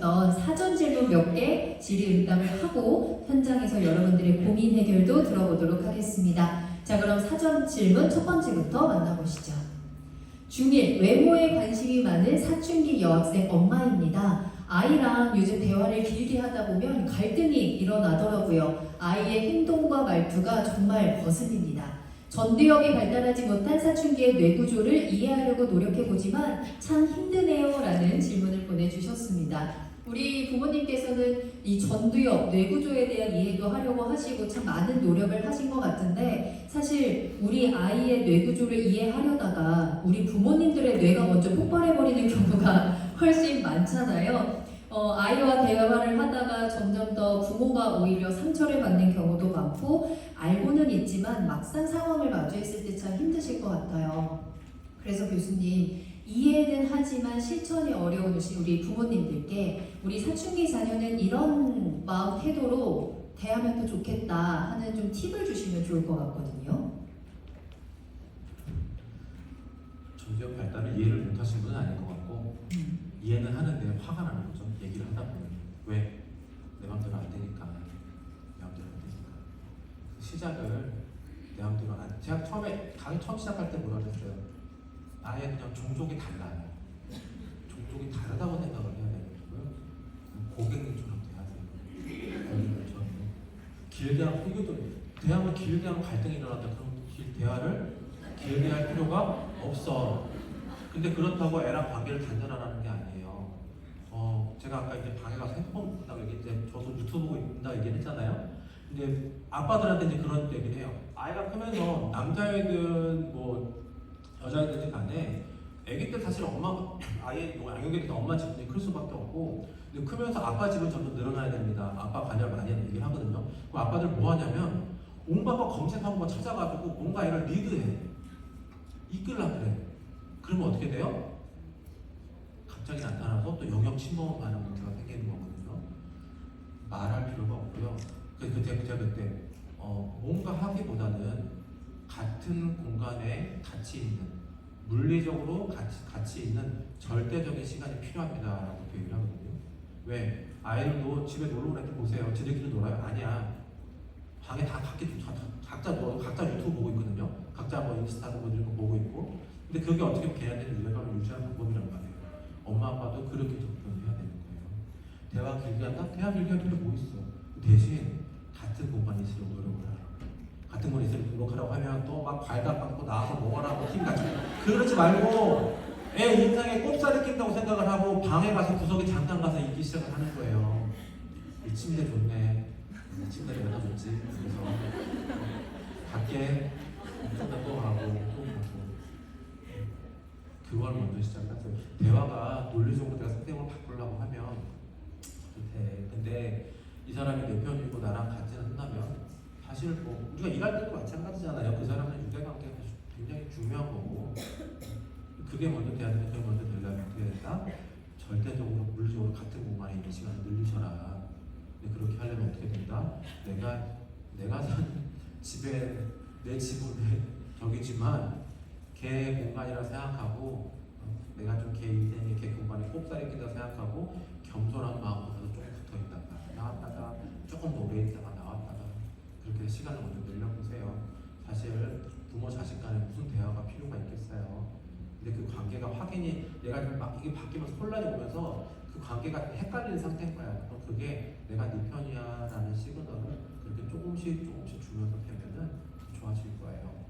주셨던 사전 질문 몇 개 질의응답을 하고 현장에서 여러분들의 고민 해결도 들어보도록 하겠습니다. 자, 그럼 사전 질문 첫 번째부터 만나보시죠. 중1 외모에 관심이 많은 사춘기 여학생 엄마입니다. 아이랑 요즘 대화를 길게 하다 보면 갈등이 일어나더라고요. 아이의 행동과 말투가 정말 거슬립니다. 전두엽이 발달하지 못한 사춘기의 뇌구조를 이해하려고 노력해보지만 참 힘드네요 라는 질문을 보내주셨습니다. 우리 부모님께서는 이 전두엽, 뇌구조에 대한 이해도 하려고 하시고 참 많은 노력을 하신 것 같은데 사실 우리 아이의 뇌구조를 이해하려다가 우리 부모님들의 뇌가 먼저 폭발해버리는 경우가 훨씬 많잖아요. 아이와 대화를 하다가 점점 더 부모가 오히려 상처를 받는 경우도 많고 알고는 있지만 막상 상황을 마주했을 때 참 힘드실 것 같아요. 그래서 교수님, 이해는 하지만 실천이 어려운 우리 부모님들께 우리 사춘기 자녀는 이런 마음 태도로 대하면 더 좋겠다 하는 좀 팁을 주시면 좋을 것 같거든요. 전두엽 발달을 이해를 못하신 분은 아닐 것 같고 이해는 하는데 화가 나는 거죠. 얘기를 하다 보면 왜? 내 맘대로 안 되니까. 내 맘대로 안 되니까. 시작을 내 맘대로 안. 제가 강의 처음 시작할 때 뭐라 그랬어요? 아예 그냥 종족이 달라요. 종족이 다르다고 생각을 해야 되는 거고요. 고객님처럼 돼야 돼요. 고객님처럼. 길게 하면 이것도 대화를 길게 하면 갈등이 일어난다. 그럼 대화를 길게 할 필요가 없어. 근데 그렇다고 애랑 관계를 단절하라는 게 아니에요. 제가 아까 이제 방에 가서 핸드폰 본다고 얘기했는데 저도 유튜브 보고 있다 얘기했잖아요. 근데 아빠들한테 이제 그런 얘기를 해요. 아이가 크면서 남자애든 뭐 여자애든지 간에 애기 때 사실 엄마 아이의 양육에 대해서 엄마 지분이 클 수밖에 없고 근데 크면서 아빠 지분 점점 늘어나야 됩니다. 아빠 관여를 많이 하는 얘기를 하거든요. 그럼 아빠들 뭐 하냐면 온갖 거 검색하고 거 찾아가지고 뭔가 애를 리드해. 이끌라 그래. 그러면 어떻게 돼요? 갑자기 나타나서 또 영역 침범하는 문제가 생기는 거거든요. 말할 필요가 없고요. 그때 뭔가 하기보다는 같은 공간에 같이 있는 물리적으로 같이 있는 절대적인 시간이 필요합니다라고 얘기를 하거든요. 왜? 아이들도 집에 놀러 온 애들 보세요. 지들끼리 놀아요? 아니야. 방에 다 각자 유튜브 보고 있거든요. 각자 뭐 인스타도 뭐 이런 거 보고 있고. 근데 그게 어떻게 걔네들이 유대감을 유지하는 방법이란 말이에요. 엄마 아빠도 그렇게 접근해야 되는 거예요. 대화 길게 한다? 대화 길게 할 필요 뭐 있어? 대신 같은 공간에 있으려고 노력을 하라. 같은 공간에 있으려고 노력하라고 하면 또 막 발각 받고 나와서 먹어라고 팀 같이 그러지 말고 애 인상에 꼽살이 낀다고 생각을 하고 방에 가서 구석에 잠깐 가서 있기 시작을 하는 거예요. 이 침대 좋네. 이 침대를 여다 줬지. 그래서 밖에 또 가고 그걸 먼저 시작을 하세요. 대화가 논리적으로 내가 상대방을 바꾸려고 하면 돼. 근데 이 사람이 내 편이고 나랑 같이 한다면 사실 뭐 우리가 일할 때도 마찬가지잖아요. 그 사람은 유대관계가 굉장히 중요한 거고 그게 먼저 돼야 되는데 그게 먼저 되려면 어떻게 된다? 절대적으로 물리적으로 같은 공간에 있는 시간을 늘리셔라. 근데 그렇게 하려면 어떻게 된다? 내가 사는 집에 내 집은 저기지만 걔 공간이라 생각하고 내가 좀 걔 인생에 걔 공간에 꼽살이 낀다 생각하고 겸손한 마음으로 조금 붙어있다가 나왔다가 조금 더 오래 있다가 나왔다가 그렇게 시간을 먼저 늘려보세요. 사실 부모 자식 간에 무슨 대화가 필요가 있겠어요. 근데 그 관계가 확인이 내가 지금 막 이게 바뀌면서 혼란이 오면서 그 관계가 헷갈리는 상태인 거야. 그럼 그게 내가 네 편이야 라는 시그널을 그렇게 조금씩 주면서 되면은 좋아질 거예요.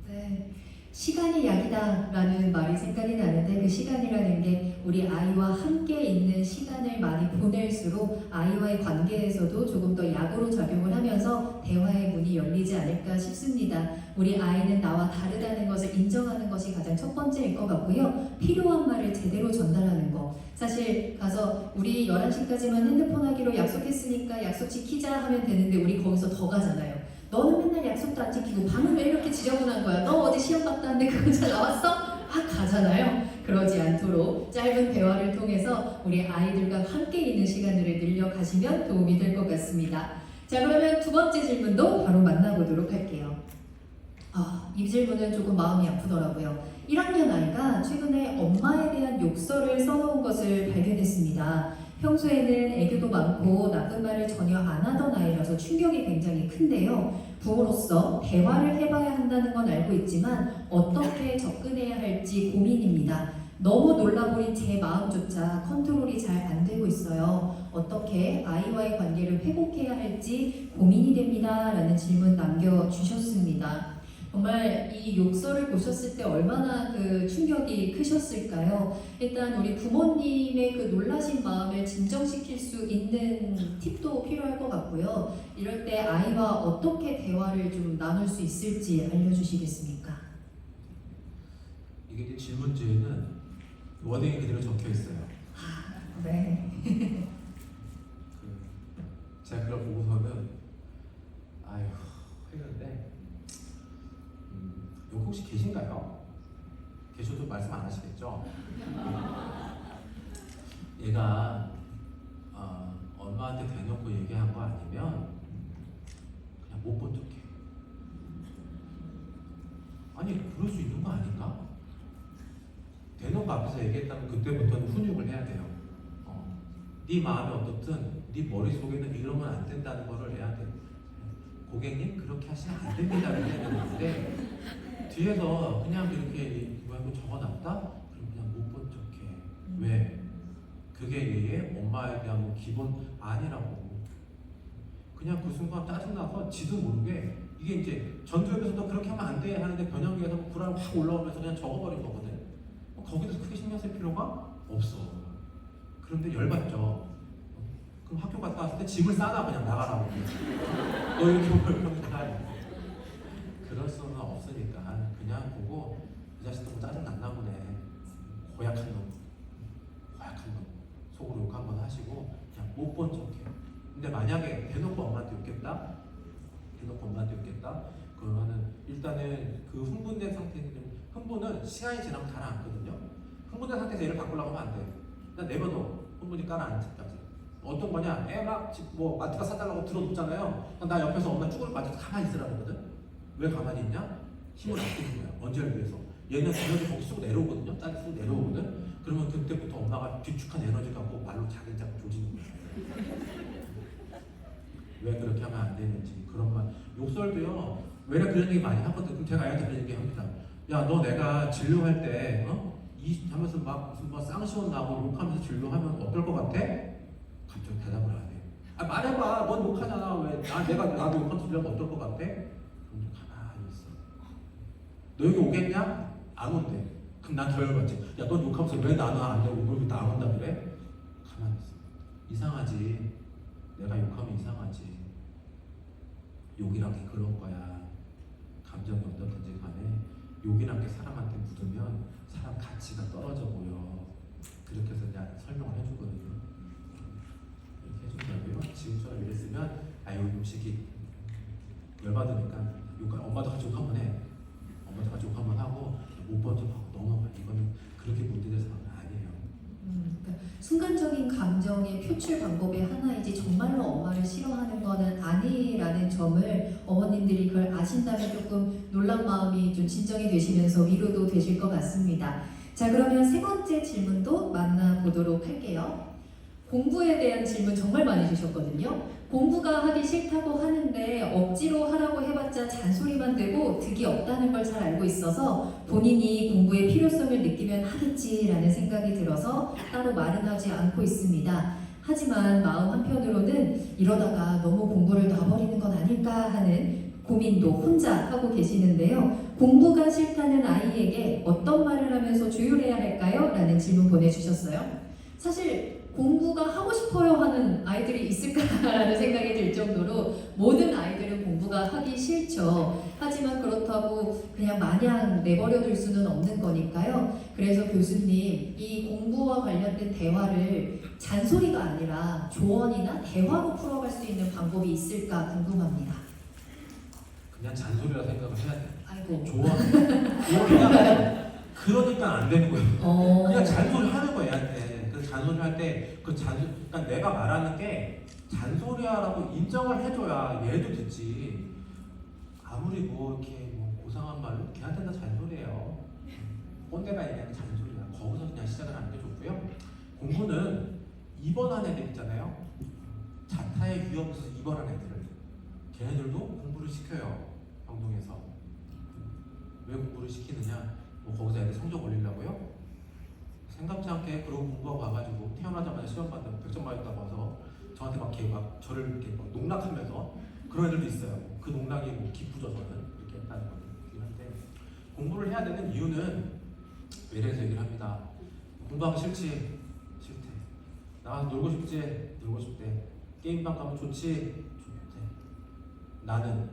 네. 시간이 약이다 라는 말이 생각이 나는데 그 시간이라는 게 우리 아이와 함께 있는 시간을 많이 보낼수록 아이와의 관계에서도 조금 더 약으로 작용을 하면서 대화의 문이 열리지 않을까 싶습니다. 우리 아이는 나와 다르다는 것을 인정하는 것이 가장 첫 번째일 것 같고요. 필요한 말을 제대로 전달하는 거. 사실 가서 우리 11시까지만 핸드폰 하기로 약속했으니까 약속 지키자 하면 되는데 우리 거기서 더 가잖아요. 너는 맨날 약속도 안 지키고 방은 왜 이렇게 지저분한 거야? 너 어디 시험 봤다 왔는데 그거 잘 나왔어? 가잖아요. 그러지 않도록 짧은 대화를 통해서 우리 아이들과 함께 있는 시간을 늘려가시면 도움이 될 것 같습니다. 자, 그러면 두 번째 질문도 바로 만나보도록 할게요. 이 질문은 조금 마음이 아프더라고요. 1학년 아이가 최근에 엄마에 대한 욕설을 써놓은 것을 발견했습니다. 평소에는 애교도 많고 나쁜 말을 전혀 안 하던 아이라서 충격이 굉장히 큰데요. 부모로서 대화를 해봐야 한다는 건 알고 있지만 어떻게 접근해야 할지 고민입니다. 너무 놀라버린 제 마음조차 컨트롤이 잘 안 되고 있어요. 어떻게 아이와의 관계를 회복해야 할지 고민이 됩니다. 라는 질문 남겨주셨습니다. 정말 이 욕설을 보셨을 때 얼마나 그 충격이 크셨을까요? 일단 우리 부모님의 그 놀라신 마음을 진정시킬 수 있는 팁도 필요할 것 같고요. 이럴 때 아이와 어떻게 대화를 좀 나눌 수 있을지 알려주시겠습니까? 이게 이제 질문지에는 워딩이 그대로 적혀 있어요. 네. 제가 그걸 보고서는 아휴 했는데 여기 혹시 계신가요? 계셔도 말씀 안 하시겠죠? 얘가 엄마한테 대놓고 얘기한 거 아니면 그냥 못 본 척해. 아니 그럴 수 있는 거 아닌가? 대놓고 앞에서 얘기했다면 그때부터는 훈육을 해야 돼요. 네 마음이 어떻든 네 머릿속에는 이러면 안 된다는 거를 해야 돼. 고객님 그렇게 하시면 안 됩니다. 해야 되는데 뒤에서 그냥 이렇게 이거 적어놨다? 그럼 그냥 못 본 척해. 왜? 그게 얘의 엄마에 대한 뭐 기본 아니라고. 그냥 그 순간 짜증나서 지도 모르게 이게 이제 전투역에서도 그렇게 하면 안 돼 하는데 변형기에서 불알 확 올라오면서 그냥 적어버린 거거든. 거기서 크게 신경 쓸 필요가 없어. 그런데 열받죠. 그럼 학교 갔다 왔을 때 집을 싸놔 그냥 나가라고. 너 이렇게 보면 다 그럴 수는 없으니까 그냥 보고 이 자식도 뭐 짜증 났나 보네. 고약한 놈, 고약한 놈. 속으로 욕 한번 하시고 그냥 못 본 척해요. 근데 만약에 대놓고 엄마한테 욕했다, 대놓고 엄마한테 욕했다. 그러면은 일단은 그 흥분된 상태는 흥분은 시간이 지나면 가라앉거든요. 흥분된 상태에서 얘를 바꾸려고 하면 안 돼. 그냥 내버려. 흥분이 가라앉을 때까지. 어떤 거냐? 애 막 뭐 마트가 사달라고 들어눕잖아요. 나 옆에서 엄마 쭈그려 맞아서 가만히 있으라 그러거든. 왜 가만히 있냐? 힘을 아끼는 거야. 언제를 위해서. 얘는 에너지 거기 쑥 내려오거든요. 딸이 쑥 내려오거든. 그러면 그때부터 엄마가 뒤축한 에너지 갖고 말로 자글자글 조지는 거야. 왜 그렇게 하면 안 되는지. 그런 말. 욕설도요. 왜 그런 얘기 많이 하거든. 그럼 제가 애한테 그런 얘기 합니다. 야, 너 내가 진료할 때, 이 하면서 막 무슨 뭐 쌍시원 나고 욕하면서 진료하면 어떨 것 같아? 갑자기 대답을 안 해. 아, 말해봐. 넌 욕하잖아. 왜? 내가 나도 욕하면서 진료하면 어떨 것 같아? 그럼 가만히 있어. 너 여기 오겠냐? 안 온대. 그럼 난 더 열받지. 야, 넌 욕하면서 왜 나는 안 되고 너 여기 안 온다 그래? 가만히 있어. 이상하지. 내가 욕하면 이상하지. 욕이란 게 그런 거야. 감정이 어떻든지 간에 욕이란 게 사람한테 묻으면 사람 가치가 떨어져 보여. 그렇게 해서 그냥 설명을 해주거든요. 이렇게 해준다고요? 지금처럼 이랬으면 아유 음식이 열받으니까 엄마도 같이 욕 한번 해. 엄마도 같이 욕 한번 하고 못 본 척하고 넘어가. 이거는 그렇게 문제될 상황은 아니에요. 그러니까 순간적인 감정의 표출 방법의 하나이지 정말로 엄마를 싫어하는 거는 아니라는 점을 어머님들이 그걸 아신다면 조금 놀란 마음이 좀 진정이 되시면서 위로도 되실 것 같습니다. 자, 그러면 세 번째 질문도 만나보도록 할게요. 공부에 대한 질문 정말 많이 주셨거든요. 공부가 하기 싫다고 하는데 억지로 하라고 해봤자 잔소리만 되고 득이 없다는 걸 잘 알고 있어서 본인이 공부의 필요성을 느끼면 하겠지라는 생각이 들어서 따로 말은 하지 않고 있습니다. 하지만 마음 한편으로는 이러다가 너무 공부를 놔버리는 건 아닐까 하는 고민도 혼자 하고 계시는데요. 공부가 싫다는 아이에게 어떤 말을 하면서 조율해야 할까요? 라는 질문 보내주셨어요. 사실 공부가 하고 싶어요 하는 아이들이 있을까라는 생각이 들 정도로 모든 아이들은 공부가 하기 싫죠. 하지만 그렇다고 그냥 마냥 내버려 둘 수는 없는 거니까요. 그래서 교수님, 이 공부와 관련된 대화를 잔소리가 아니라 조언이나 대화로 풀어갈 수 있는 방법이 있을까 궁금합니다. 그냥 잔소리라 생각을 해야 돼. 아이고. 그냥 그러니까 안 되는 거예요. 그냥 잔소리 하는 거예요, 얘한테. 잔소리 할 때 그러니까 내가 말하는 게 잔소리야라고 인정을 해줘야 얘도 듣지. 아무리 뭐 이렇게 뭐 고상한 말로 걔한테는 다 잔소리예요. 꼰대가 얘기하는 잔소리야. 거기서 그냥 시작을 하는 게 좋고요. 공부는 입원한 애들 있잖아요. 자타의 위험에서 입원한 애들을 걔네들도 공부를 시켜요. 병동에서. 왜 공부를 시키느냐? 뭐 거기서 애들 성적 올리려고요? 생각지 않게 그러고 공부하고 와가지고 태어나자마자 시험 봤는데 100점 맞았다고 와서 저한테 막 이렇게 막 저를 이렇게 막 농락하면서 그런 애들도 있어요. 그 농락이 뭐 기쁘져서는 이렇게 했다는 거긴 한데 공부를 해야 되는 이유는 외래에서 얘기를 합니다. 공부하기 싫지? 싫대. 나가서 놀고 싶지? 놀고 싶대. 게임방 가면 좋지? 좋대. 나는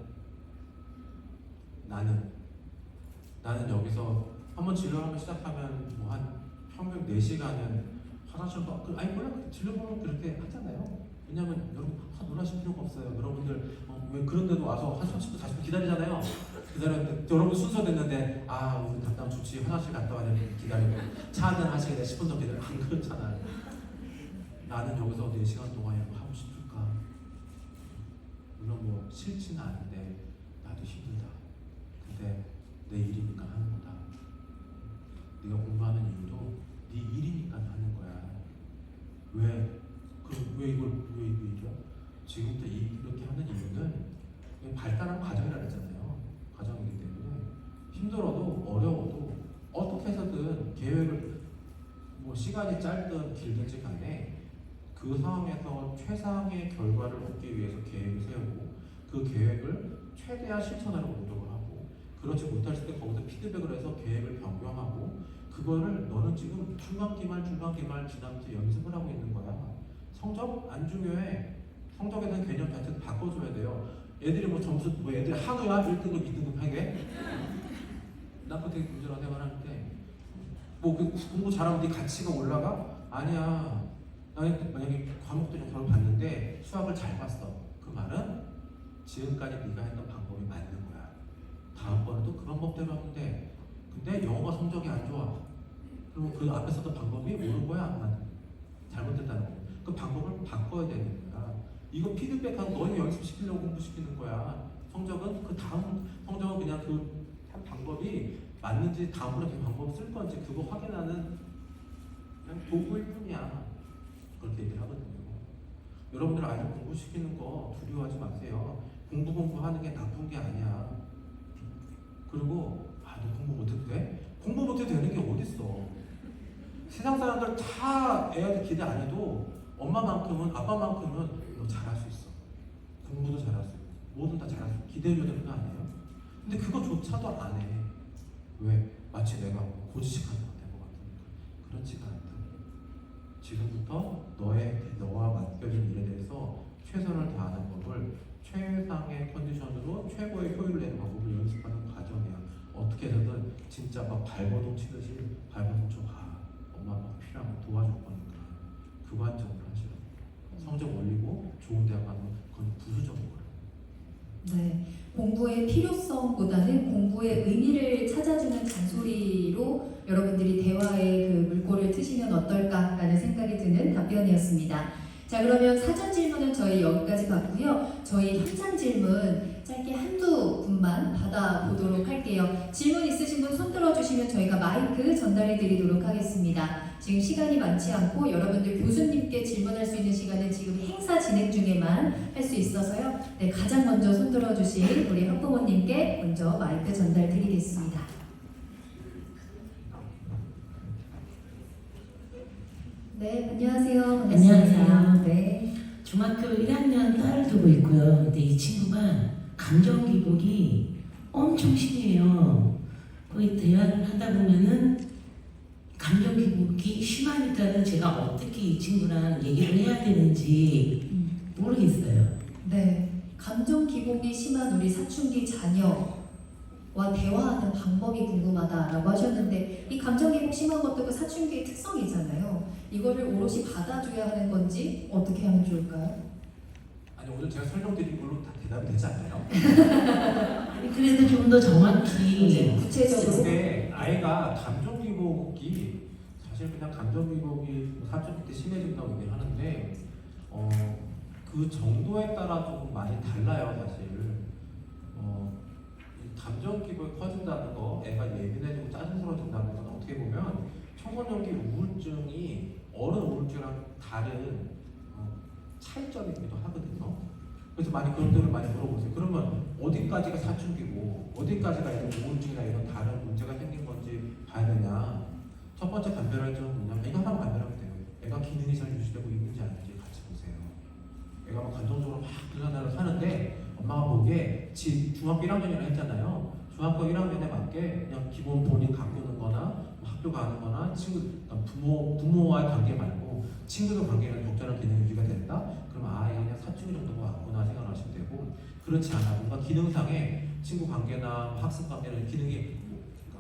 여기서 한번 진료하면 시작하면 뭐 한 평균 4시간은 화장실 가 아니 몰라 진료보면 그렇게 하잖아요. 왜냐면 여러분 놀라실 필요가 없어요. 여러분들 왜 그런데도 와서 한 30분 40분 기다리잖아요. 기다렸는데 여러분 순서 됐는데 우리 갔다 오면 좋지 화장실 갔다 와야 되는데 기다리고 차 한잔 하시게 돼 10분 더 기다려 안 그렇잖아요. 나는 여기서 4시간 동안 뭐 하고 싶을까? 물론 뭐 싫지는 않은데 나도 힘들다. 근데 내 일이니까 하는 거다. 네가 공부하는 이유도 네 일이니까 하는 거야. 왜 이걸 왜 이거 지금부터 이렇게 하는 이유는 발달한 과정이라 그랬잖아요. 과정이기 때문에 힘들어도 어려워도 어떻게 해서든 계획을 뭐 시간이 짧든 길든지 간에 그 상황에서 최상의 결과를 얻기 위해서 계획을 세우고 그 계획을 최대한 실천하려고 노력을 하고 그렇지 못했을 때 거기서 피드백을 해서 계획을 변경하고 그거를 너는 지금 중간기말 지난부터 연습을 하고 있는 거야. 성적 안 중요해. 성적에 대한 개념 자체도 바꿔줘야 돼요. 애들이 뭐 점수 뭐 애들이 한우야 1등급 2등급 하게 나 그거 되게 문제라고 생각하는데 뭐 그 공부 잘하면 네 가치가 올라가? 아니야. 나는 만약에 과목도 좀 봤는데 수학을 잘 봤어. 그 말은 지금까지 네가 했던 방법이 맞는 거야. 다음번에도 그 방법대로 하면 돼. 근데 영어가 성적이 안 좋아. 그리고 그 앞에 썼던 방법이 옳은 거야? 안 맞는 거야. 잘못됐다는 거야. 그 방법을 바꿔야 되는 거야. 이거 피드백하고 너희 연습시키려고 공부시키는 거야. 성적은 그 다음 성적은 그냥 그 방법이 맞는지 다음번에 그 방법 쓸 건지 그거 확인하는 그냥 도구일 뿐이야. 그렇게 얘기를 하거든요. 여러분들 아이들 공부시키는 거 두려워하지 마세요. 공부하는 게 나쁜 게 아니야. 그리고 너 공부 못해도 돼? 공부 못해도 되는 게 어딨어. 세상 사람들 다 애한테 기대 안 해도 엄마만큼은 아빠만큼은 너 잘할 수 있어. 공부도 잘할 수 있고 뭐든 다 잘할 수 있고 기대해줘야 되는 거 아니에요? 근데 그거조차도 안 해. 왜? 마치 내가 고지식하는 것 같으니까. 그렇지가 않다. 지금부터 너와 맡겨진 일에 대해서 최선을 다하는 법을 최상의 컨디션으로 최고의 효율을 내는 방법을 연습하는 과정이야. 어떻게 해서든 진짜 막 발버둥 치듯이 발버둥 쳐가. 엄마 아빠가 필요하면 도와줄 거니까. 그 관점으로 하시라고. 성적 올리고 좋은 대학 가면 그건 부수적인 거예요. 네, 공부의 필요성보다는 공부의 의미를 찾아주는 잔소리로 여러분들이 대화의 그 물꼬를 트시면 어떨까라는 생각이 드는 답변이었습니다. 자, 그러면 사전 질문은 저희 여기까지 받고요. 저희 현장 질문 짧게 한두 분만 받아보도록 할게요. 질문 있으신 분 손 들어주시면 저희가 마이크 전달해 드리도록 하겠습니다. 지금 시간이 많지 않고 여러분들 교수님께 질문할 수 있는 시간은 지금 행사 진행 중에만 할 수 있어서요. 네, 가장 먼저 손 들어주신 우리 학부모님께 먼저 마이크 전달 드리겠습니다. 네, 안녕하세요. 반갑습니다. 안녕하세요. 네. 중학교 1학년 딸을 두고 있고요. 근데 이 친구가 감정 기복이 엄청 심해요. 거의 대화를 하다 보면은 감정 기복이 심하니까는 제가 어떻게 이 친구랑 얘기를 해야 되는지 모르겠어요. 네, 감정 기복이 심한 우리 사춘기 자녀와 대화하는 방법이 궁금하다라고 하셨는데 이 감정 기복 심한 것도 그 사춘기의 특성이잖아요. 이거를 오롯이 받아줘야 하는 건지 어떻게 하면 좋을까요? 아니 오늘 제가 설명드린 걸로 다 대답이 되지 않나요? 그래도 좀 더 정확히 구체적으로. 근데 아이가 감정 기복이 사실 그냥 감정 기복이 사춘기 때 심해진다고 얘기를 하는데 그 정도에 따라 조금 많이 달라요 사실. 감정 기복이 커진다는 거, 애가 예민해지고 짜증스러워진다는 건 어떻게 보면 청소년기 우울증이 어른 우울증이랑 다른 차이점이기도 하거든요. 그래서 많이 그런 데를 많이 물어보세요. 그러면 어디까지가 사춘기고 어디까지가 이런 우울증이나 이런 다른 문제가 생긴 건지 봐야 되냐. 첫 번째 감별할 점은 뭐냐면 이거 하나만 감별하면 돼요. 애가 기능이 잘 유지되고 있는지 아닌지 같이 보세요. 애가 막 감정적으로 막 들여다가 사는데 엄마가 보기에 중학교 1학년이라 했잖아요. 중학교 1학년에 맞게 그냥 기본 본인 가꾸는 거나 학교 가는 거나 부모와의 관계 말고 친구들 관계에는 적절한 기능 유지가 된다? 그럼 아이가 그냥 사춘기 정도가 왔구나 생각하시면 되고, 그렇지 않아 뭔가 기능상의 친구 관계나 학습 관계는 기능이 그러니까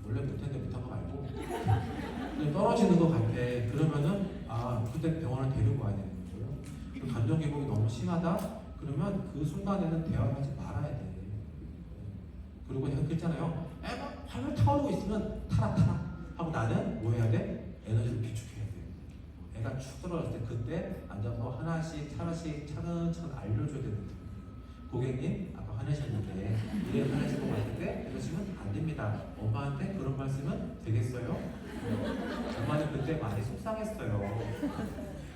원래 못했는데 못한 거 말고 그냥 떨어지는 거 같아. 그러면은 그때 병원을 데리고 와야 되는 거고요. 그 감정 기복이 너무 심하다? 그러면 그 순간에는 대화를 하지 말아야 돼. 그리고 제가 그랬잖아요. 애가 활활 타오르고 있으면 타락 하고 나는 뭐 해야 돼? 에너지를 비축해야 돼. 애가 축 떨어질 때 그때 앉아서 하나씩 차근차근 알려줘야 되는 거예요. 고객님 아까 화내셨는데 이래 화내실 것 같은데 이러시면 안 됩니다. 엄마한테 그런 말씀은 되겠어요? 엄마는 그때 많이 속상했어요.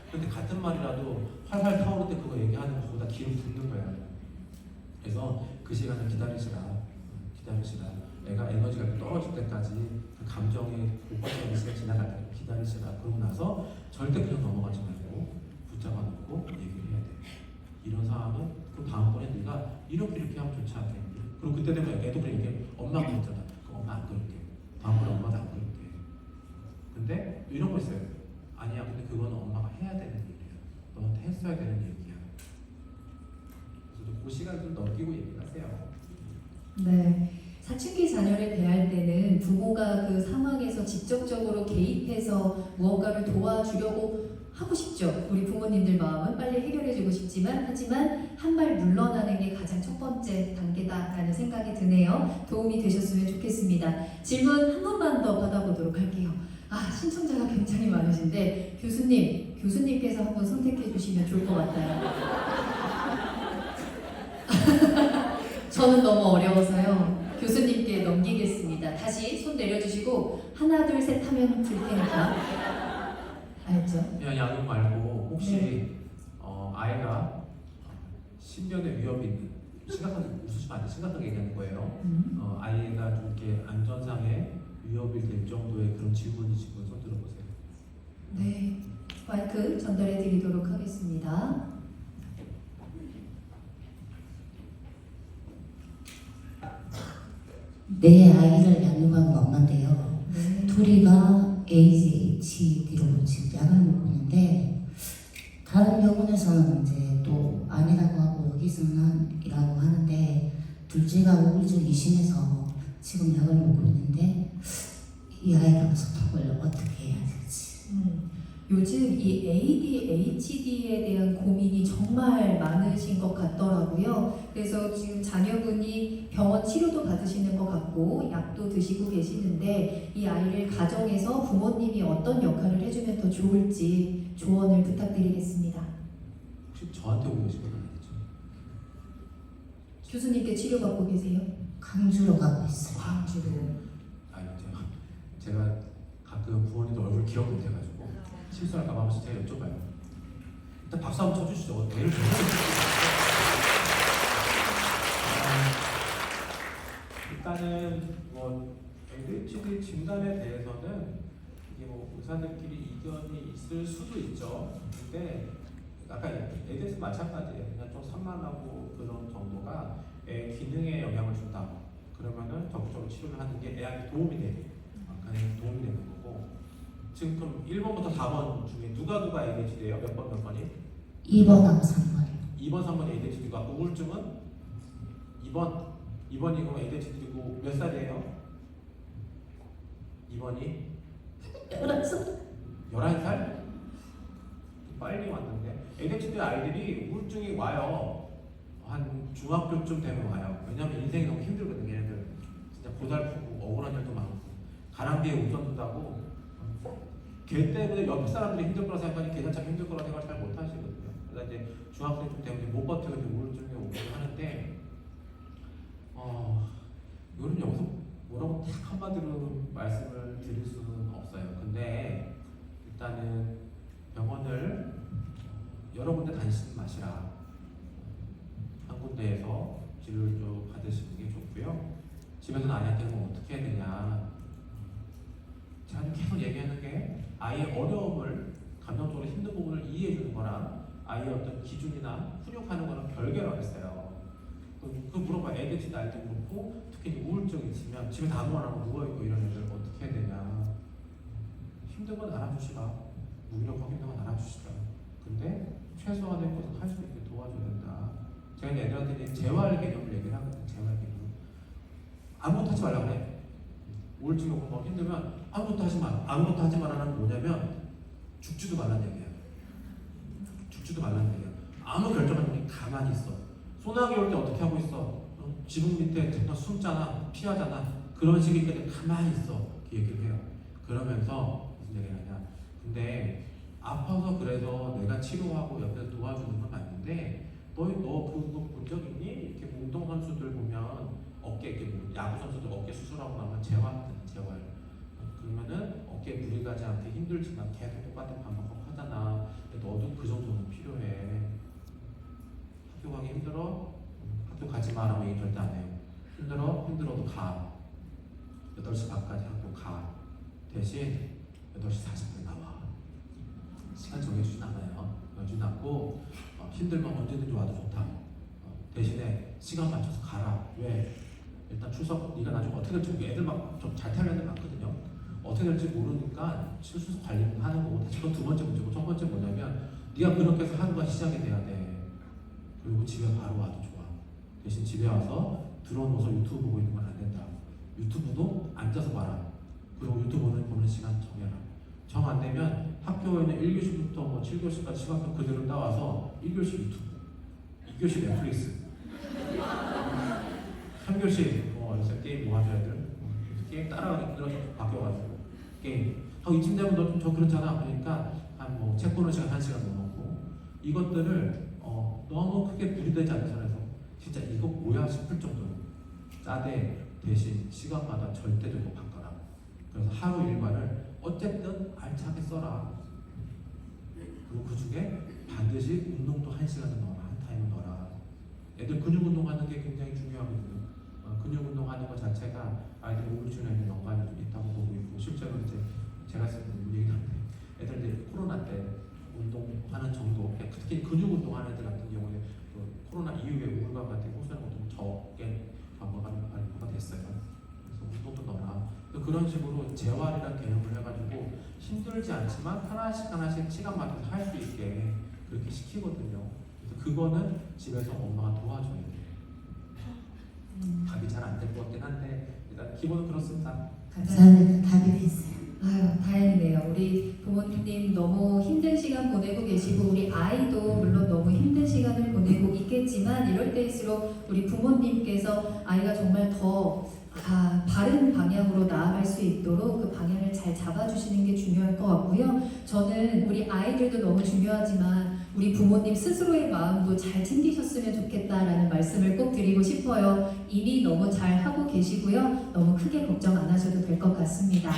근데 같은 말이라도 활활 타오를 때 그거 얘기하는 것보다 기름 붓는 거야. 그래서 그 시간을 기다리시라. 애가 에너지가 떨어질 때까지 그 감정의 고관적인 시간 지나갈 때 기다리시라. 그러고 나서 절대 그냥 넘어가지 말고 붙잡아 놓고 얘기를 해야 돼. 이런 상황은 그럼 다음번에 네가 이렇게 하면 좋지 않겠니? 그리고 그때 되면 애도 그냥 얘기해. 엄마가 그랬잖아. 그럼 엄마 안 그럴게. 다음번에 엄마도 안 그럴게. 근데 이런 거 있어요. 아니야. 근데 그거는 엄마가 해야 되는 일이야. 너한테 했어야 되는 얘기야. 그래서 그 시간 좀 넘기고 얘기하세요. 네. 사춘기 자녀를 대할 때는 부모가 그 상황에서 직접적으로 개입해서 무언가를 도와주려고 하고 싶죠. 우리 부모님들 마음은 빨리 해결해주고 싶지만 하지만 한 발 물러나는 게 가장 첫 번째 단계다라는 생각이 드네요. 도움이 되셨으면 좋겠습니다. 질문 한 번만 더 받아보도록 할게요. 신청자가 굉장히 많으신데 교수님께서 한번 선택해 주시면 좋을 것 같아요. 저는 너무 어려워서요. 교수님께 넘기겠습니다. 다시 손 내려주시고 하나 둘 셋 하면 들 테니까. 알죠? 그냥 양육 말고 혹시 네. 아이가 신변의 위협이 있는, 심각하게 웃으시면 안 돼. 심각하게 얘기하는 거예요. 아이가 좀 이렇게 안전상의 위협이 될 정도의 그런 질문이신 분 손 들어보세요. 네. 마이크 전달해 드리도록 하겠습니다. 내 아이를 양육한 엄마인데요. 네. 둘이가 ADHD로 지금 약을 먹고 있는데 다른 병원에서는 이제 또 아니라고 하고 여기서는 이라고 하는데 둘째가 우울증이 심해서 지금 약을 먹고 있는데 이 아이랑 소통을 어떻게 해야 될지. 요즘 이 ADHD에 대한 고민이 정말 많으신 것 같더라고요. 그래서 지금 자녀분이 병원 치료도 받으시는 것 같고 약도 드시고 계시는데 이 아이를 가정에서 부모님이 어떤 역할을 해주면 더 좋을지 조언을 부탁드리겠습니다. 혹시 저한테 오고 계신 건 아니죠? 교수님께 치료받고 계세요? 강주로 가고 있어요. 광주로. 제가 가끔 부모님들 얼굴 기억 못해가지고 실수할까 봐 한번 제가 여쭤봐요. 일단 박수 한번 쳐주시죠. 애를 일단은 뭐 ADHD 진단에 대해서는 이게 뭐 의사들끼리 이견이 있을 수도 있죠. 근데 아까 ADHD 마찬가지예요. 그냥 좀 산만하고 그런 정도가 애 기능에 영향을 준다. 그러면은 적극적으로 치료를 하는 게 애한테 도움이 돼. 그냥 도움이 되는 거고. 지금 그럼 1번부터 4번 중에 누가 ADHD예요? 몇 번이? 2번하고 3번. 2번, 3번 ADHD가 우울증은 2번이 그럼 ADHD고 몇 살이에요? 2번이 11살? 빨리 왔는데 ADHD 아이들이 우울증이 와요. 한 중학교쯤 되면 와요. 왜냐면 인생이 너무 힘들거든요. 얘네들 진짜 고달프고 억울한 일도 많고 가랑비에 우선 둔다고 걔 때문에 옆 사람들이 힘들 거라 생각하니 걔가 참 힘들 거라 생각을 잘 못 하시거든요. 그래서 이제 중학생쯤 되면 못 버티고 우울증이 오긴 하는데 이거는 여기서 뭐라고 딱 한마디로 말씀을 드릴 수는 없어요. 근데 일단은 병원을 여러 군데 다니시는 맛이라 한 군데에서 치료를 좀 받으시는 게 좋고요. 집에서는 아이한테 뭐 어떻게 해야 되냐. 제가 계속 얘기하는 게 아이의 어려움을 감정적으로 힘든 부분을 이해해 주는 거랑 아이의 어떤 기준이나 훈육하는 거랑 별개라고 했어요. 그 물어봐. 애들 날도 그렇고 특히 우울증이 있으면 집에 아무거나 하고 누워있고 이런 애들 어떻게 해야 되냐. 힘든 건 알아주시라. 무기력하고 힘든 건 알아주시라. 근데 최소한의 것을 할 수 있게 도와줘야 된다. 제가 애들한테 재활 개념을 얘기를 하거든요. 재활 개념. 아무것도 하지 말라고 그래. 우울증이 오고 막 힘들면 아무것도 하지 마. 아무것도 하지 말라는 뭐냐면 죽지도 말라는 얘기야. 죽지도 말라는 얘기야. 아무 결정하지 말고 가만히 있어. 소나기 올 때 어떻게 하고 있어? 지붕 밑에 잠깐 숨잖아, 피하잖아. 그런 식이니까 가만히 있어. 그 얘기를 해요. 그러면서 무슨 얘기를 하냐. 근데 아파서 그래서 내가 치료하고 옆에서 도와주는 건 맞는데 너 그거 본 적 있니? 이렇게 뭐 운동선수들 보면 어깨 이렇게 뭐 야구 선수들 어깨 수술하고 나면 재활. 그러면은 어깨에 무리 가지 않게 힘들지만 계속 똑같은 반복하고 하잖아. 근데 너도 그 정도는 필요해. 학교 가기 힘들어? 학교 가지 마라고 얘기 절대 안 해요. 힘들어도 가. 8시 반까지 학교 가. 대신 8시 40분에 나와. 시간 정해주진 않아요. 정해주진 않고 힘들면 언제든지 와도 좋다. 대신에 시간 맞춰서 가라. 왜? 일단 출석 네가 나중에 어떻게 될지 애들 막 좀 잘 타는 애들 많거든요. 어떻게 될지 모르니까 출석 관리는 하는 거고. 그건 두 번째 문제고, 첫 번째 뭐냐면 네가 그렇게 해서 하루가 시작이 돼야 돼. 그리고 집에 바로 와도 좋아. 대신 집에 와서 들어놓아서 유튜브 보고 있는 건 안 된다. 유튜브도 앉아서 봐라. 그리고 유튜브는 보는 시간 정해라. 정 안 되면 학교에는 1교시부터 뭐 7교시까지 시간표 그대로 따와서 1교시 유튜브, 2교시 넷플릭스, 3교시 요새 게임 뭐 하죠 애들? 게임 따라가기 들어서 바뀌어가지고 게임. 이쯤 되면 너 좀 저 그렇잖아. 그러니까 한 뭐 책 보는 시간 1시간 넘었고 이것들을 너무 크게 분리되지 않는 선에서 진짜 이거 뭐야 싶을 정도로 짜되 대신 시간마다 절대적으로 바꿔라. 그래서 하루 일과를 어쨌든 알차게 써라. 그리고 그 중에 반드시 운동도 1시간은 넣어라. 한 타임은 넣어라. 애들 근육 운동하는 게 굉장히 중요하거든요. 근육 운동하는 것 자체가 아이들 우울증에는 연관이 좀 있다고 보고 있고 실제로 이제 제가 쓰는 얘기는 한데 애들 이제 코로나 때 운동하는 정도, 특히 근육 운동하는 애들 같은 경우에 그 코로나 이후에 우울감 같은 호소하는 것도 적게 발표가 됐어요. 그래서 운동도 넣어라. 그런 식으로 재활이라는 개념을 해가지고 힘들지 않지만 하나씩 시간 맞춰서 할 수 있게 그렇게 시키거든요. 그래서 그거는 집에서 엄마가 도와줘야 돼요. 답이 잘 안 될 것 같긴 한데 일단 기본은 그렇습니다. 감사합니다. 답이 됐어요. 아유, 다행이네요. 우리 부모님 너무 힘든 시간 보내고 계시고 우리 아이도 물론 너무 힘든 시간을 보내고 있겠지만 이럴 때일수록 우리 부모님께서 아이가 정말 더 바른 방향으로 나아갈 수 있도록 그 방향을 잘 잡아주시는 게 중요할 것 같고요. 저는 우리 아이들도 너무 중요하지만 우리 부모님 스스로의 마음도 잘 챙기셨으면 좋겠다라는 말씀을 꼭 드리고 싶어요. 이미 너무 잘 하고 계시고요. 너무 크게 걱정 안 하셔도 될 것 같습니다.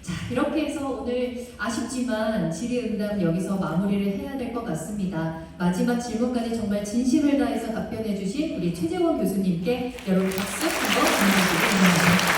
자, 이렇게 해서 오늘 아쉽지만 질의응답 여기서 마무리를 해야 될 것 같습니다. 마지막 질문까지 정말 진심을 다해서 답변해 주신 우리 최재원 교수님께 여러분 박수 한번 보내주시기 바랍니다.